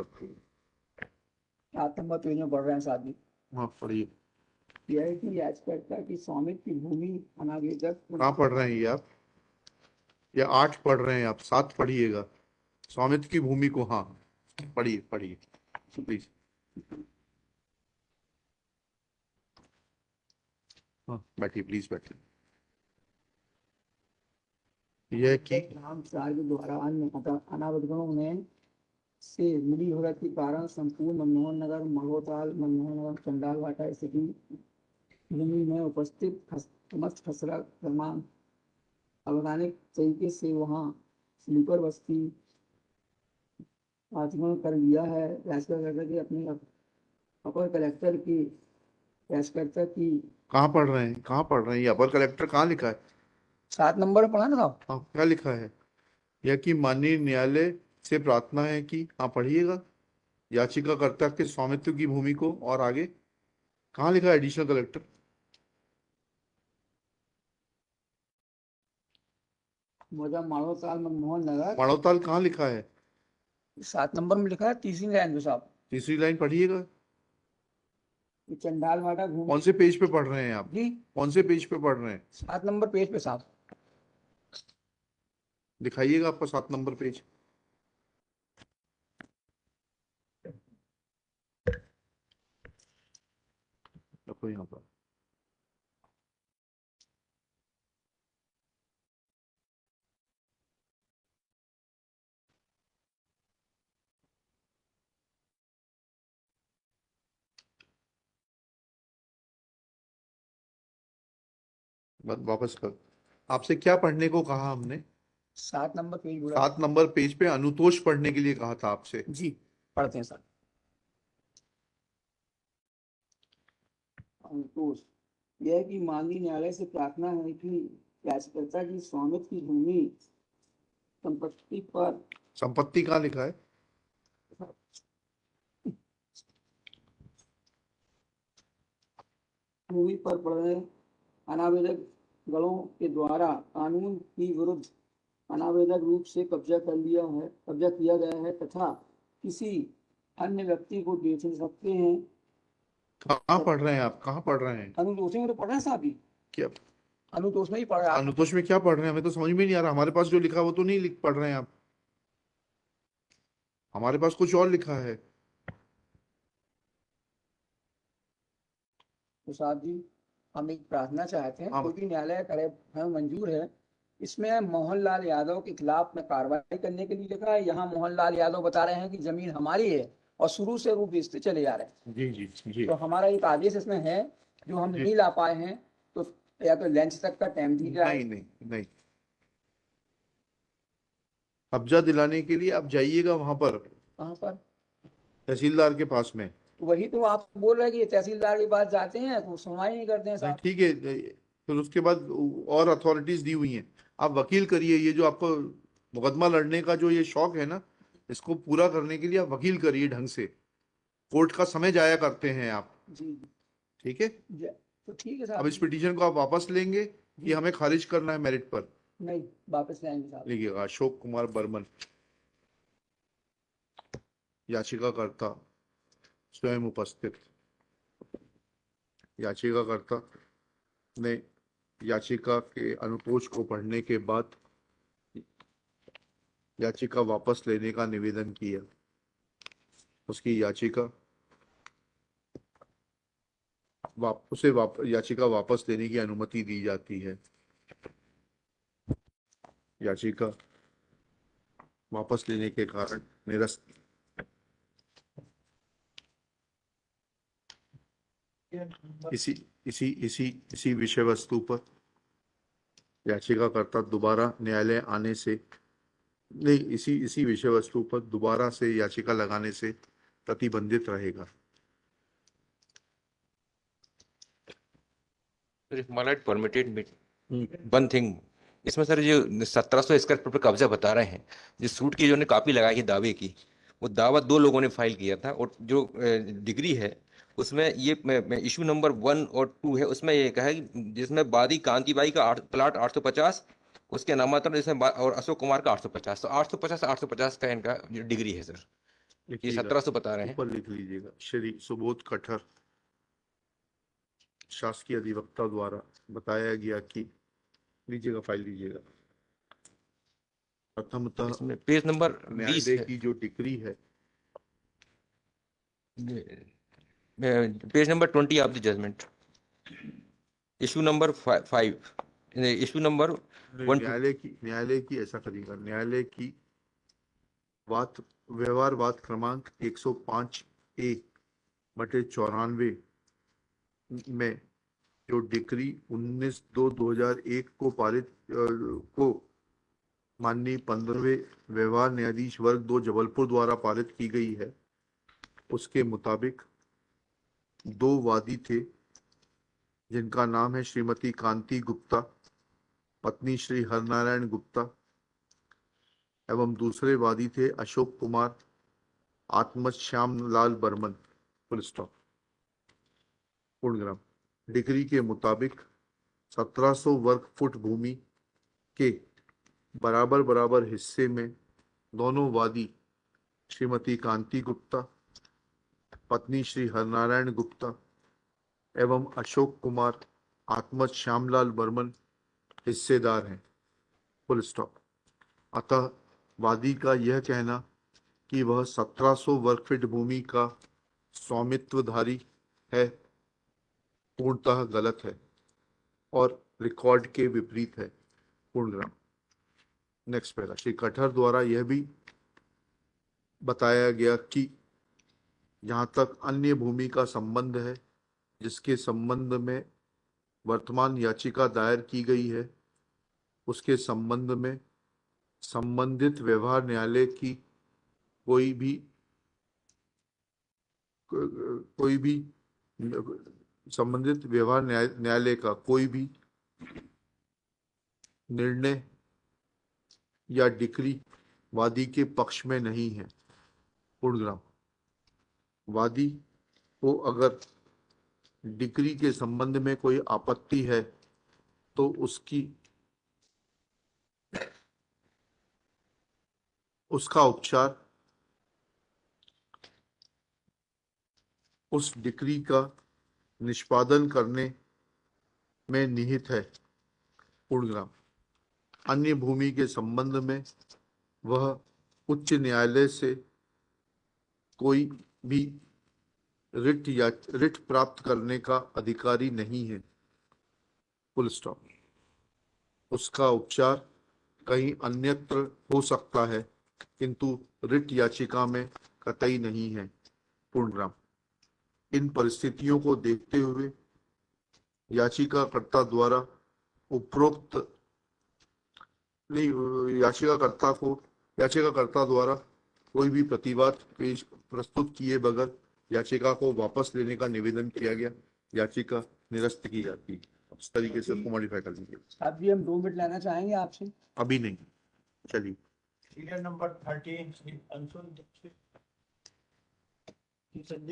पर। 7 number page में पढ़ रहे हैं साहब जी। हाँ पढ़िए। यह है कि याचिका की स्वामित्व की भूमि अनावेदक। कहाँ पढ़ रहे हैं ये आप? या 8 पढ़ रहे हैं आप? 7 पढ़िएगा। स्वामित्व की भूमि को, हाँ पढ़िए पढ़िए प्लीज। हाँ बैठिए प्लीज बैठिए। यह कि राम चार के द्वारा अन्य अनावगणों में से मिली भगत के कारण संपूर्ण मनमोहन नगर, महोताल, मनमोहन नगर, चंडाल घाटा स्थिति भूमि में उपस्थित समस्त खसरा क्रमांक अवैधानिक तरीके से वहाँ स्लीपर बस्ती आचमन कर लिया है। याचिकाकर्ता के अपने अपर कलेक्टर की याचिकाकर्ता की। कहाँ पढ़ रहे हैं? कहाँ पढ़ रहे हैं? ये अपर कलेक्टर कहाँ लिखा है? 7 नंबर पढ़ा ना साहब? हाँ क्या लिखा है? यह कि माननीय न्यायालय से प्रार्थना है कि, हाँ पढ़िएगा, याचिकाकर्ता के स्वामित्व की भूमि को, और आगे कहाँ लिखा है एडिशनल कलेक्टर? माड़ोताल मनमोहन नगर। माड़ोताल कहाँ लिखा है? 7 नंबर में लिखा है, तीसरी लाइन में साहब। तीसरी लाइन पढ़िएगा। चंडाल घाटा घूम। कौन से पेज पे पढ़ रहे हैं आप जी? कौन से पेज पे पढ़ रहे हैं? 7 नंबर पेज पे साहब। दिखाइएगा आपका 7 नंबर पेज। रखो यहाँ पर। वापस कर। आपसे क्या पढ़ने को कहा हमने? 7 नंबर पेज बोला। 7 नंबर पेज पे अनुतोष पढ़ने के लिए कहा था आपसे। जी पढ़ते हैं सर। अनुतोष यह कि माननीय न्यायालय से प्रार्थना है कि याचिकाकर्ता की स्वामित्व की भूमि संपत्ति पर। संपत्ति कहाँ लिखा है? भूमि पर पड़ रहे अनावेदक गणों के द्वारा कानून की विरुद्ध अनावेदक रूप से कब्जा किया गया है तथा किसी अन्य व्यक्ति को बेच सकते हैं। कहाँ पढ़ रहे हैं आप? कहाँ पढ़ रहे हैं? अनुतोष में तो पढ़ रहे हैं साहब जी। क्या अनुतोष में ही पढ़ रहे हैं। अनुतोष में क्या पढ़ रहे हैं? हमें तो समझ में नहीं आ रहा। हमारे पास जो लिखा वो तो नहीं लिख पढ़ रहे हैं आप। हमारे पास कुछ और लिखा है। तो साहब जी हम एक प्रार्थना चाहते हैं, हाँ। क्योंकि न्यायालय करे हमें मंजूर है। इसमें मोहनलाल यादव के खिलाफ में कार्रवाई करने के लिए लिखा है। यहाँ मोहनलाल यादव बता रहे हैं कि जमीन हमारी है और शुरू से रूप बेचते चले जा रहे हैं। जी जी जी। तो हमारा एक आदेश इसमें है जो हम नहीं ला पाए हैं, तो या तो लंच तक का टाइम दी जाए। नहीं नहीं नहीं, कब्जा दिलाने के लिए आप जाइएगा वहां पर, कहाँ पर? तहसीलदार के पास में। वही तो आप बोल रहे हैं कि तहसीलदार के पास जाते हैं तो सुनवाई नहीं करते हैं नहीं साहब। ठीक है, फिर उसके बाद और अथॉरिटीज दी हुई हैं। आप वकील करिए। ये जो आपको मुकदमा लड़ने का जो ये शौक है ना, इसको पूरा करने के लिए आप वकील करिए ढंग से। कोर्ट का समय जाया करते हैं आप। जी ठीक है। तो ठीक है अब साहब। इस पिटीशन को आप वापस लेंगे कि हमें खारिज करना है मेरिट पर? नहीं, वापस लाएंगे साहब। लिखिएगा, अशोक कुमार बर्मन, याचिकाकर्ता स्वयं उपस्थित। याचिकाकर्ता ने याचिका के अनुतोष को पढ़ने के बाद याचिका वापस लेने का निवेदन किया। उसकी याचिका याचिका वापस लेने की अनुमति दी जाती है। याचिका वापस लेने के कारण निरस्त इसी इसी इसी इसी विषय वस्तु पर याचिकाकर्ता दोबारा न्यायालय आने से नहीं, इसी इसी विषय वस्तु पर दोबारा से याचिका लगाने से प्रतिबंधित रहेगा। परमिटेड वन थिंग, इसमें सर जो 1700 स्क्वायर फुट पर कब्जा बता रहे हैं, जिस सूट की जो ने कॉपी लगाई है दावे की, वो दावा 2 लोगों ने फाइल किया था। और जो डिग्री है उसमें ये इशू नंबर 1 और 2 है, उसमें ये कहा है कि जिसमें बादी कांतिबाई का प्लाट 850, उसके नामांतरण इसमें और अशोक कुमार का 850। तो 850 850 का इनका जो डिग्री है सर। ये लिखिएगा, 1700 बता रहे हैं। ऊपर लिख लीजिएगा। श्री सुबोध कठर शासकीय अधिवक्ता द्वारा बताया गया कि, लीजिएगा फाइल लीजिएगा। प्रथमतः इसमें पेज नंबर 20 न्यायालय है, की जो डिक्री है, page number 20 of the judgment, issue number 5, issue number 1 न्यायालय की ऐसा करिएगा, न्यायालय की व्यवहार वाद क्रमांक 105A बटे 94 में जो डिक्री 19/2/2001 को पारित को माननीय 15वें व्यवहार न्यायाधीश वर्ग 2 जबलपुर द्वारा पारित की गई है, उसके मुताबिक 2 वादी थे जिनका नाम है श्रीमती कांति गुप्ता, पत्नी श्री हरनारायण गुप्ता, एवं दूसरे वादी थे अशोक कुमार, आत्मज श्याम लाल बर्मन। Full stop. पूर्णग्राम। डिक्री के मुताबिक 1700 वर्ग फुट भूमि के बराबर बराबर हिस्से में दोनों वादी श्रीमती कांति गुप्ता, पत्नी श्री हरनारायण गुप्ता एवं अशोक कुमार, आत्मज श्यामलाल बर्मन हिस्सेदार हैं। Full stop. अतः वादी का यह कहना कि वह 1700 वर्ग फीट भूमि का स्वामित्वधारी है पूर्णतः गलत है और रिकॉर्ड के विपरीत है। पूर्णग्राम। Next para. श्री कठर द्वारा यह भी बताया गया कि जहां तक अन्य भूमि का संबंध है जिसके संबंध में वर्तमान याचिका दायर की गई है, उसके संबंध में संबंधित व्यवहार न्यायालय की कोई भी संबंधित व्यवहार न्यायालय का कोई भी निर्णय या डिक्री वादी के पक्ष में नहीं है। पूर्णग्राम। वादी को अगर डिक्री के संबंध में कोई आपत्ति है तो उसका उपचार उस डिक्री का निष्पादन करने में निहित है। पूर्णग्राम। अन्य भूमि के संबंध में वह उच्च न्यायालय से कोई भी रिट प्राप्त करने का अधिकारी नहीं है। Full stop. उसका उपचार कहीं अन्यत्र हो सकता है किंतु रिट याचिका में कतई नहीं है। पूर्णग्राम। इन परिस्थितियों को देखते हुए याचिकाकर्ता द्वारा उपरोक्त याचिकाकर्ता द्वारा कोई भी प्रतिवाद प्रस्तुत किए बगैर याचिका को वापस लेने का निवेदन किया गया। याचिका निरस्त की जाती है। इस तरीके से उसको मॉडिफाई कर लीजिए। अभी हम 2 मिनट लेना चाहेंगे आपसे। अभी नहीं, चलिए। सीरियल नंबर 13 श्री अंशुल दीक्षित की सब्जेक्ट